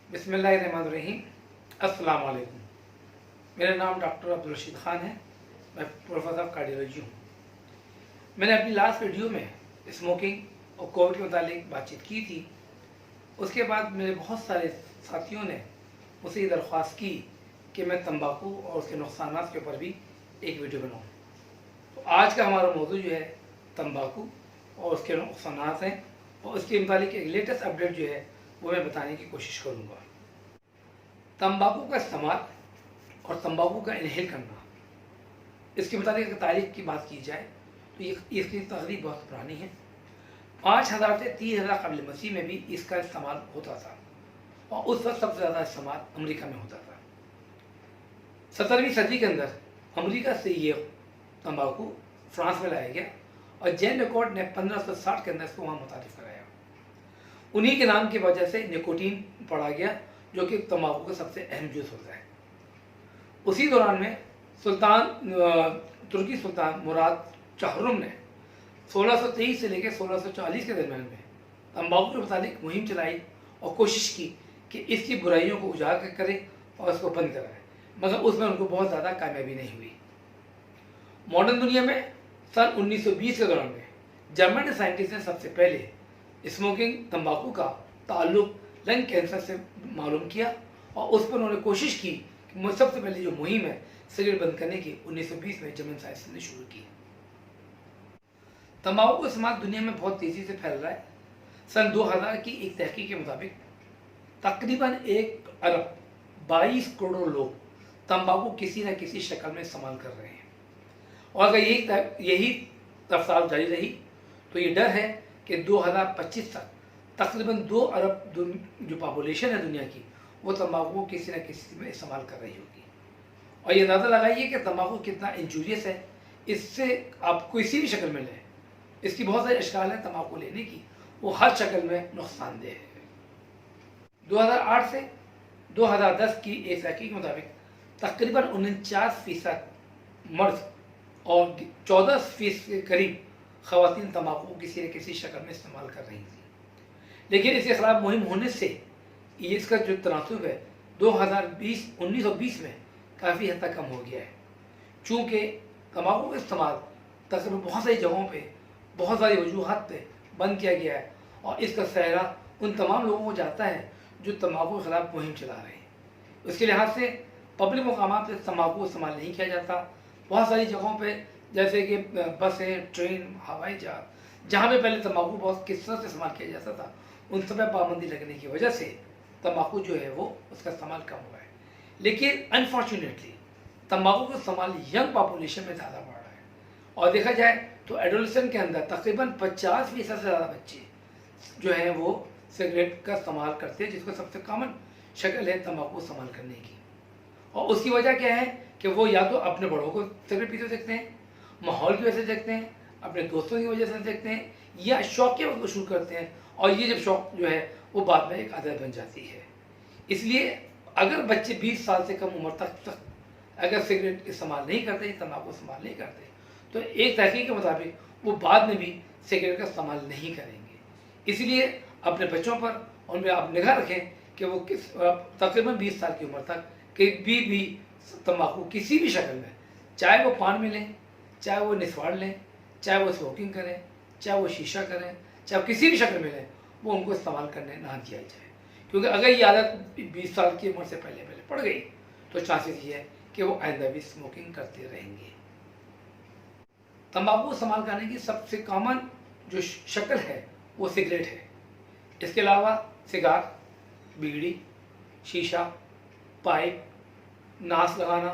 बिस्मिल्लाहिर्रहमानिर्रहीम। अस्सलाम वालेकुम। मेरा नाम डॉक्टर अब्दुल रशीद ख़ान है। मैं प्रोफेसर ऑफ कार्डियोलॉजी हूँ। मैंने अपनी लास्ट वीडियो में स्मोकिंग और कोविड के मुतालिक बातचीत की थी। उसके बाद मेरे बहुत सारे साथियों ने मुझसे ये दरख्वास्त की कि मैं तंबाकू और उसके नुकसानात के ऊपर भी एक वीडियो बनाऊँ। तो आज का हमारा मौजू जो है तंबाकू और उसके नुकसानात हैं, और उसके मुतालिक एक लेटेस्ट अपडेट जो है वो मैं बताने की कोशिश करूँगा। तंबाकू का इस्तेमाल और तंबाकू का इनहेल करना, इसके मुताबिक अगर तारीख की बात की जाए तो ये इसकी तकरीब बहुत पुरानी है। 5000 से 30,000 कबल मसीह में भी इसका इस्तेमाल होता था, और उस वक्त सबसे ज़्यादा इस्तेमाल अमेरिका में होता था। 17वीं सदी के अंदर अमेरिका से ये तंबाकू फ्रांस में लाया गया, और जैन रिकॉर्ड ने 1560 के अंदर इसको वहाँ मुतारिफ कराया। उन्हीं के नाम की वजह से निकोटीन पड़ा गया, जो कि तंबाकू का सबसे अहम जूस होता है। उसी दौरान में तुर्की सुल्तान मुराद चहरुम ने 1623 से लेकर 1640 के दरमियान में तंबाकू के मुताबिक मुहिम चलाई और कोशिश की कि इसकी बुराइयों को उजागर करे और इसको बंद कराए, मगर उसमें उनको बहुत ज़्यादा कामयाबी नहीं हुई। मॉडर्न दुनिया में सन 1920 के दौरान में जर्मन साइंटिस्ट ने सबसे पहले स्मोकिंग तंबाकू का ताल्लुक लंग कैंसर से मालूम किया, और उस पर उन्होंने कोशिश की कि सबसे पहले जो मुहिम है सिगरेट बंद करने की 1920 में जर्मन साइंटिस्ट ने शुरू की। तंबाकू का इस्तेमाल दुनिया में बहुत तेज़ी से फैल रहा है। सन 2000 की एक तहकीक के मुताबिक तकरीबन 1 अरब 22 करोड़ लोग तंबाकू किसी न किसी शक्ल में इस्तेमाल कर रहे हैं, और अगर यही रफ्तार जारी रही तो ये डर है कि 2025 तक तकरीबन 2 अरब जो पॉपुलेशन है दुनिया की, वो तंबाकू किसी न किसी में इस्तेमाल कर रही होगी। और ये अंदाज़ा लगाइए कि तंबाकू कितना इंजूरियस है। इससे आप किसी भी शक्ल में लें, इसकी बहुत सारी अशकाल हैं तंबाकू लेने की, वो हर शक्ल में नुकसानदेह है। 2008 से 2010 की एक तहकीक के मुताबिक तकरीबन 49% मर्द और 14% के करीब ख़वातीन तंबाकू किसी न किसी शक्ल में इस्तेमाल कर रही थी। लेकिन इसके खिलाफ मुहिम होने से इसका जो तनासुब है 1920 में काफ़ी हद तक कम हो गया है। चूँकि तंबाकू का इस्तेमाल तकरीबन बहुत सारी जगहों पे बहुत सारी वजूहात पे बंद किया गया है, और इसका सहरा उन तमाम लोगों को जाता है जो तंबाकू के खिलाफ मुहिम चला रहे हैं। उसके लिहाज से पब्लिक मकामात पर तंबाकू इस्तेमाल नहीं किया जाता। बहुत सारी जगहों पर जैसे कि बसें, ट्रेन, हवाई जहाज, जहाँ पे पहले तंबाकू बहुत किस तरह से इस्तेमाल किया जाता था, उन सब पर पाबंदी लगने की वजह से तंबाकू जो है वो उसका इस्तेमाल कम हुआ है। लेकिन अनफॉर्चुनेटली तंबाकू का इस्तेमाल यंग पॉपुलेशन में ज़्यादा बढ़ रहा है, और देखा जाए तो एडोलेसेंट के अंदर तकरीबन 50% से ज़्यादा बच्चे जो हैं वो सिगरेट का इस्तेमाल करते हैं, जिसको सबसे कॉमन शक्ल है तंबाकू इस्तेमाल करने की। और उसकी वजह क्या है कि वो या तो अपने बड़ों को सिगरेट पीते देखते हैं, माहौल की वजह से देखते हैं, अपने दोस्तों की वजह से देखते हैं, या शौक के वक्त को शुरू करते हैं, और ये जब शौक जो है वो बाद में एक आदत बन जाती है। इसलिए अगर बच्चे 20 साल से कम उम्र तक अगर सिगरेट इस्तेमाल नहीं करते, तंबाकू इस्तेमाल नहीं करते, तो एक तहकीक के मुताबिक वो बाद में भी सिगरेट का इस्तेमाल नहीं करेंगे। इसलिए अपने बच्चों पर उनमें आप निगाह रखें कि वो किस तकरीबन 20 साल की उम्र तक कभी भी तंबाकू किसी भी शक्ल में, चाहे वो पान में लें, चाहे वो निस्वाड़ लें, चाहे वो स्मोकिंग करें, चाहे वो शीशा करें, चाहे किसी भी शक्ल में लें, वो उनको इस्तेमाल करने ना दिया जाए। क्योंकि अगर ये आदत 20 साल की उम्र से पहले पड़ गई तो चांसेस ये है कि वो आइंदा भी स्मोकिंग करते रहेंगे। तंबाकू इस्तेमाल करने की सबसे कॉमन जो शक्ल है वो सिगरेट है। इसके अलावा सिगार, बीड़ी, शीशा, पाइप, नाश लगाना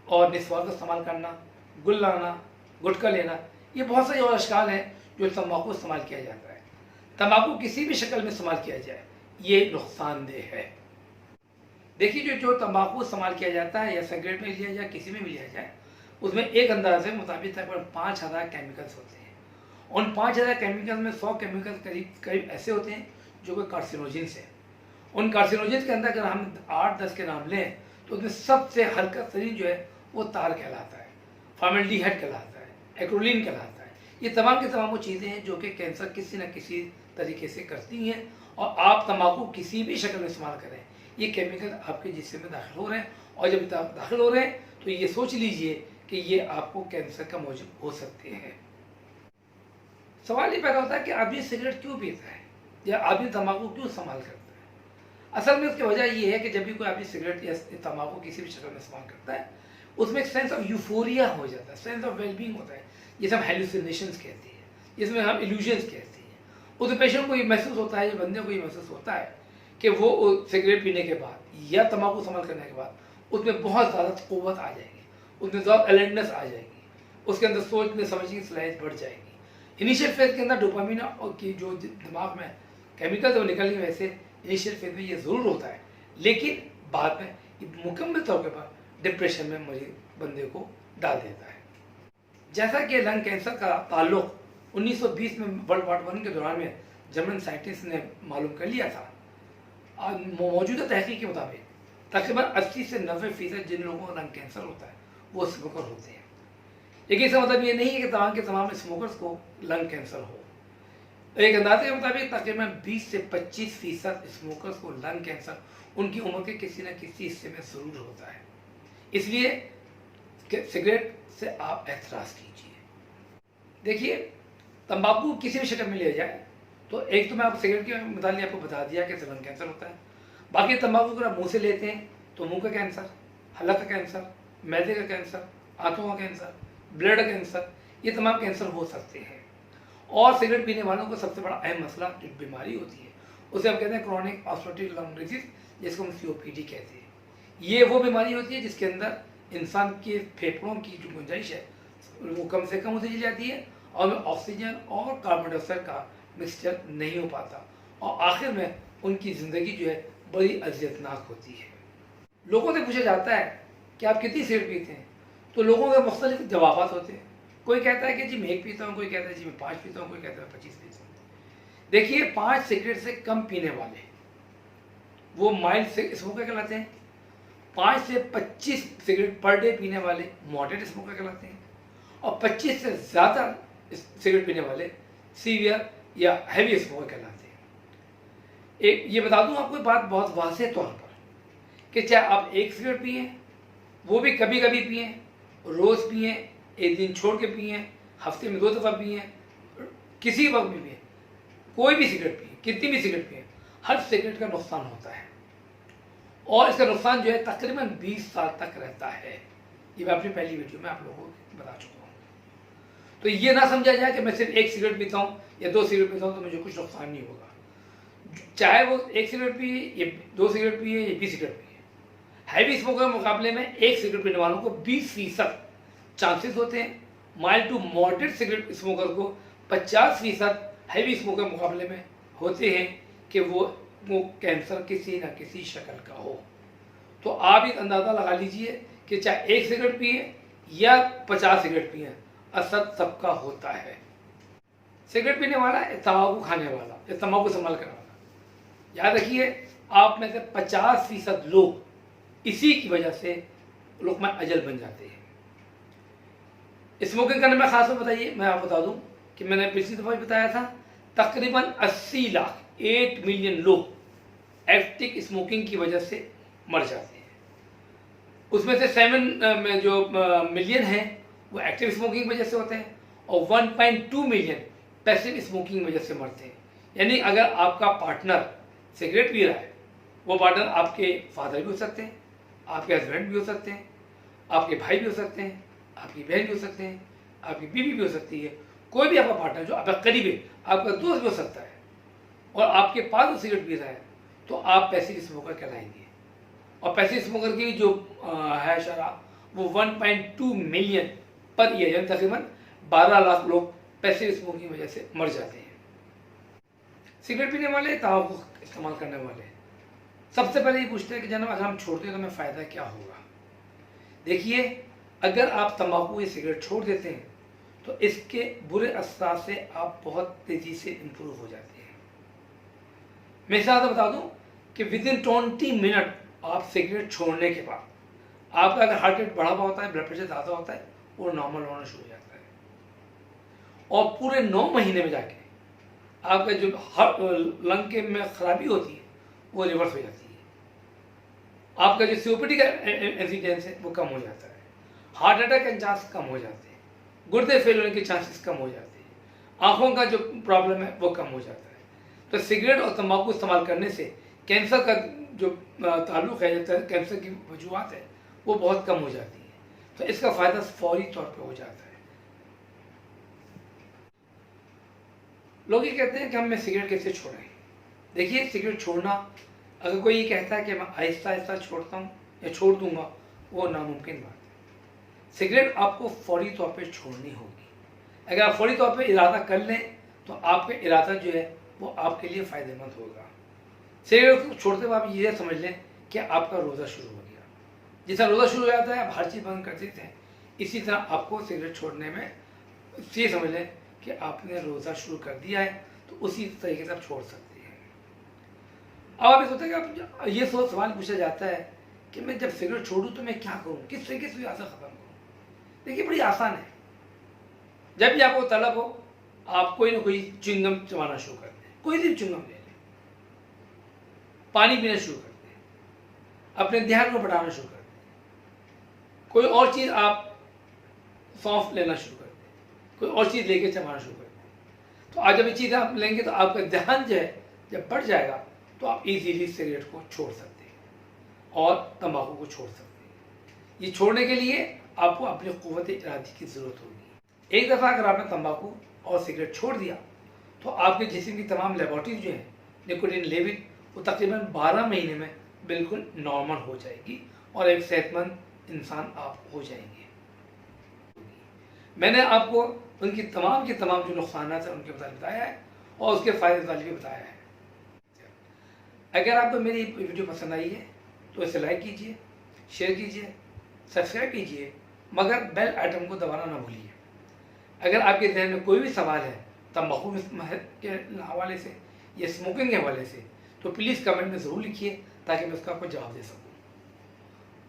और निस्वार का इस्तेमाल करना, गुल लगाना, गुटखा लेना, ये बहुत सारे और अशकाल हैं जो तंबाकू इस्तेमाल किया जाता है। तंबाकू किसी भी शक्ल में इस्तेमाल किया जाए ये नुकसानदेह है। देखिए जो तंबाकू इस्तेमाल किया जाता है, या सिगरेट में लिया जाए, किसी में भी लिया जाए, उसमें एक अंदाजे मुताबिक तकरीबन 5000 केमिकल्स होते हैं। उन 5000 केमिकल्स में 100 केमिकल करीब ऐसे होते हैं जो कि कार्सिनोजेंस हैं। उन कार्सिनोजेंस के अंदर अगर हम 8-10 के नाम लें तो उसमें सबसे हल्का तरीन जो है वो तार कहलाता है, फॉर्मेल्डिहाइड कहलाता है, एक्रोलीन कहलाता है। ये तमाम की तमाम वो चीज़ें हैं जो कि कैंसर किसी न किसी तरीके से करती हैं, और आप तंबाकू किसी भी शक्ल में इस्तेमाल करें, ये केमिकल आपके जिस्म में दाखिल हो रहे हैं, और जब दाखिल हो रहे हैं तो ये सोच लीजिए कि ये आपको कैंसर का मौजूद हो सकते हैं। सवाल ये पैदा होता है कि आदमी सिगरेट क्यों पीता है या आदमी तंबाकू क्यों इस्तेमाल करता है। असल में उसकी वजह ये है कि जब भी कोई आदमी सिगरेट या तंबाकू किसी भी शक्ल में इस्तेमाल करता है, उसमें एक सेंस ऑफ यूफोरिया हो जाता है, सेंस ऑफ वेलबींग होता है, जिसे हम हेलुसिनेशंस कहते हैं, जिसमें हम इल्यूजन्स कहते हैं। उस पेशेंट को ये महसूस होता है, बंदे को ये महसूस होता है कि वो सिगरेट पीने के बाद या तंबाकू इस्तेमाल करने के बाद उसमें बहुत ज़्यादा क़ुव्वत आ जाएगी, उसमें ज़्यादा अलर्टनेस आ जाएगी, उसके अंदर सोचने समझने की सलाहियत बढ़ जाएगी। इनिशियल फेज के अंदर डोपामिन की जो दिमाग में केमिकल जो निकलने की वजह से इनिशियल फेज में ये ज़रूर होता है, लेकिन बाद में ये मुकम्मल तौर पर डिप्रेशन में मरीज बंदे को डाल देता है। जैसा कि लंग कैंसर का ताल्लुक 1920 में वर्ल्ड वार 1 के दौरान में जर्मन साइंटिस्ट ने मालूम कर लिया था, मौजूदा तहकीक के मुताबिक तकरीबन 80 से 90% जिन लोगों को लंग कैंसर होता है वो स्मोकर होते हैं। लेकिन इसका मतलब ये नहीं है कि तमाम स्मोकर्स को लंग कैंसर हो। एक अंदाजे के मुताबिक तकरीबन 20 से 25% स्मोकर्स को लंग कैंसर उनकी उम्र के किसी न किसी हिस्से में ज़रूर होता है। इसलिए सिगरेट से आप एहतराज़ कीजिए। देखिए, तंबाकू किसी भी शक्ल में लिया जाए तो एक तो मैं आपको सिगरेट के मुताबिक आपको बता दिया कि लंग कैंसर होता है। बाकी तंबाकू अगर आप मुँह से लेते हैं तो मुंह का कैंसर, हलक का कैंसर, मैदे का कैंसर, आंतों का कैंसर, ब्लड कैंसर, ये तमाम कैंसर हो सकते हैं। और सिगरेट पीने वालों को सबसे बड़ा अहम मसला जो बीमारी होती है उसे हम कहते हैं क्रॉनिक ऑब्स्ट्रक्टिव लंग डिजीज, जिसको हम COPD कहते हैं। ये वो बीमारी होती है जिसके अंदर इंसान के फेफड़ों की जो गुंजाइश है वो कम से कम होती चली जाती है और में ऑक्सीजन और कार्बन डाइऑक्साइड का मिक्सचर नहीं हो पाता, और आखिर में उनकी ज़िंदगी जो है बड़ी अजियतनाक होती है। लोगों से पूछा जाता है कि आप कितनी सिगरेट पीते हैं, तो लोगों के मुख्तलिफ जवाब होते हैं। कोई कहता है कि जी मैं 1 पीता हूँ, कोई कहता है जी मैं 5 पीता हूँ, कोई कहता है 25 पीता हूँ। देखिए, 5 सिगरेट से कम पीने वाले वो माइल्ड स्मोकर कहलाते हैं। 5 से 25 सिगरेट पर डे पीने वाले मॉडरेट स्मोकर कहलाते हैं, और 25 से ज़्यादा सिगरेट पीने वाले सीवियर या हैवी स्मोकर कहलाते हैं। एक ये बता दूं आपको बात बहुत वाज़ेह तौर पर कि चाहे आप 1 सिगरेट पिए, वो भी कभी कभी पिए, रोज़ पिए, एक दिन छोड़ के पिए, हफ्ते में 2 दफ़ा पिए, किसी वक्त भी पिए, कोई भी सिगरेट पिए, कितनी भी सिगरेट पिए, हर सिगरेट का नुकसान होता है और इसका नुकसान जो है तकरीबन 20 साल तक रहता है। ये मैं अपनी पहली वीडियो में आप लोगों को बता चुका हूँ। तो ये ना समझा जाए कि मैं सिर्फ 1 सिगरेट पीता हूँ या 2 सिगरेट पीता हूँ तो मुझे कुछ नुकसान नहीं होगा। चाहे वो 1 सिगरेट पिए या 2 सिगरेट पिए या 20 सिगरेट पिए, हैवी स्मोकर के मुकाबले में 1 सिगरेट पीने वालों को 20% चांसेस होते हैं। Mild to moderate cigarette smoker को 50% हैवी स्मोकर के मुकाबले में होते हैं कि वो कैंसर किसी न किसी शक्ल का हो। तो आप एक अंदाज़ा लगा लीजिए कि चाहे 1 सिगरेट पिए या 50 सिगरेट पिए, असर सबका होता है। सिगरेट पीने वाला, तंबाकू खाने वाला या तंबाकू इस्तेमाल करने वाला, याद रखिए आप में से 50% लोग इसी की वजह से लोग में अजल बन जाते हैं। स्मोकिंग करने में खास बात बताइए, मैं आपको बता दूं कि मैंने पिछली दफ़ा भी बताया था तकरीबन 80 लाख 8 मिलियन लोग एक्टिव स्मोकिंग की वजह से मर जाते हैं। उसमें से 7 मिलियन हैं वो एक्टिव स्मोकिंग की वजह से होते हैं और 1.2 मिलियन पैसिव स्मोकिंग की वजह से मरते हैं। यानी अगर आपका पार्टनर सिगरेट पी रहा है, वो पार्टनर आपके फादर भी हो सकते हैं, आपके हस्बैंड भी हो सकते हैं, आपके भाई भी हो सकते हैं, आपकी बहन भी हो सकते हैं, आपकी बीवी भी हो सकती है, कोई भी आपका पार्टनर जो आपका करीब है, आपका दोस्त भी हो सकता है, और आपके पास वो सिगरेट पी रहा है तो आप पैसिव स्मोकर कहलाएंगे। और पैसिव स्मोकर की जो है शराब वो 1.2 मिलियन पर ईयर, यानी तकरीबन 12 लाख लोग पैसिव स्मोकिंग की वजह से मर जाते हैं। सिगरेट पीने वाले, तंबाकू इस्तेमाल करने वाले सबसे पहले ये पूछते हैं कि जनाब अगर हम छोड़ते हैं तो हमें फ़ायदा क्या होगा। देखिए, अगर आप तंबाकू या सिगरेट छोड़ देते हैं तो इसके बुरे असर से आप बहुत तेज़ी से इम्प्रूव हो जाते हैं। मैं इस तरह बता दूं कि विदिन 20 मिनट आप सिगरेट छोड़ने के बाद आपका अगर हार्ट रेट बढ़ा हुआ होता है, ब्लड प्रेशर ज़्यादा होता है, वो नॉर्मल होना शुरू हो जाता है और पूरे 9 महीने में जाके आपका जो लंग के में खराबी होती है वो रिवर्स हो जाती है, आपका जो सीओपीडी का इंसिडेंस है वो कम हो जाता है, हार्ट अटैक के चांस कम हो जाते हैं, गुर्दे फेल होने के चांसेस कम हो जाते हैं, आँखों का जो प्रॉब्लम है वो कम हो जाता है। तो सिगरेट और तंबाकू इस्तेमाल करने से कैंसर का जो ताल्लुक है, कैंसर की वजूहत है वो बहुत कम हो जाती है। तो इसका फ़ायदा फौरी तौर पे हो जाता है। लोग ये कहते हैं कि हमें सिगरेट कैसे छोड़ें। देखिए, सिगरेट छोड़ना, अगर कोई ये कहता है कि मैं आहिस्ता आहिस्ता छोड़ता हूँ या छोड़ दूंगा, वो नामुमकिन बात है। सिगरेट आपको फौरी तौर पे छोड़नी होगी। अगर आप फौरी तौर पे इरादा कर लें तो आपका इरादा जो है वो आपके लिए फ़ायदेमंद होगा। सिगरेट को छोड़ते हुए आप ये समझ लें कि आपका रोज़ा शुरू हो गया। जिस तरह रोज़ा शुरू हो जाता है, आप हर चीज़ बंद कर देते हैं, इसी तरह आपको सिगरेट छोड़ने में ये समझ लें कि आपने रोज़ा शुरू कर दिया है, तो उसी तरीके से आप छोड़ सकते हैं। अब आप ये सोचते हैं कि आप ये सवाल पूछा जाता है कि मैं जब सिगरेट छोड़ूं तो मैं क्या करूं, किस तरीके से आदत ख़त्म करूं। देखिए, बड़ी आसान है। जब भी आपको तलब हो, आप कोई ना कोई च्युइंगम चबाना शुरू कर दें, कोई भी च्युइंगम ले लें, पानी पीना शुरू कर दें, अपने ध्यान को बढ़ाना शुरू कर दें, कोई और चीज़ आप सौंफ लेना शुरू कर दें, कोई और चीज़ लेके चबाना शुरू कर दें। तो आज जब ये चीज़ आप लेंगे तो आपका ध्यान जो है जब बढ़ जाएगा तो आप इजीली सिगरेट को छोड़ सकते हैं और तंबाकू को छोड़ सकते हैं। ये छोड़ने के लिए आपको अपनी क़ुव्वत इरादी की ज़रूरत होगी। एक दफ़ा अगर आपने तंबाकू और सिगरेट छोड़ दिया तो आपके जिस्म की तमाम लेबॉरेटरीज जो हैं निकोटीन लेवल वो तकरीबन 12 महीने में बिल्कुल नॉर्मल हो जाएगी और एक सेहतमंद इंसान आप हो जाएंगे। मैंने आपको उनकी तमाम के तमाम जो नुकसान हैं उनके बारे में बताया है और उसके फ़ायदे वाले भी बताया है। अगर आपको मेरी वीडियो पसंद आई है तो इसे लाइक कीजिए, शेयर कीजिए, सब्सक्राइब कीजिए, मगर बेल आइटम को दबाना ना भूलिए। अगर आपके जहन में कोई भी सवाल है तंबाकू के हवाले से या स्मोकिंग के हवाले से तो प्लीज़ कमेंट में ज़रूर लिखिए ताकि मैं उसका आपको जवाब दे सकूँ।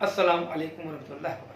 अस्सलाम वालेकुम व रहमतुल्लाहि व बरकातहू।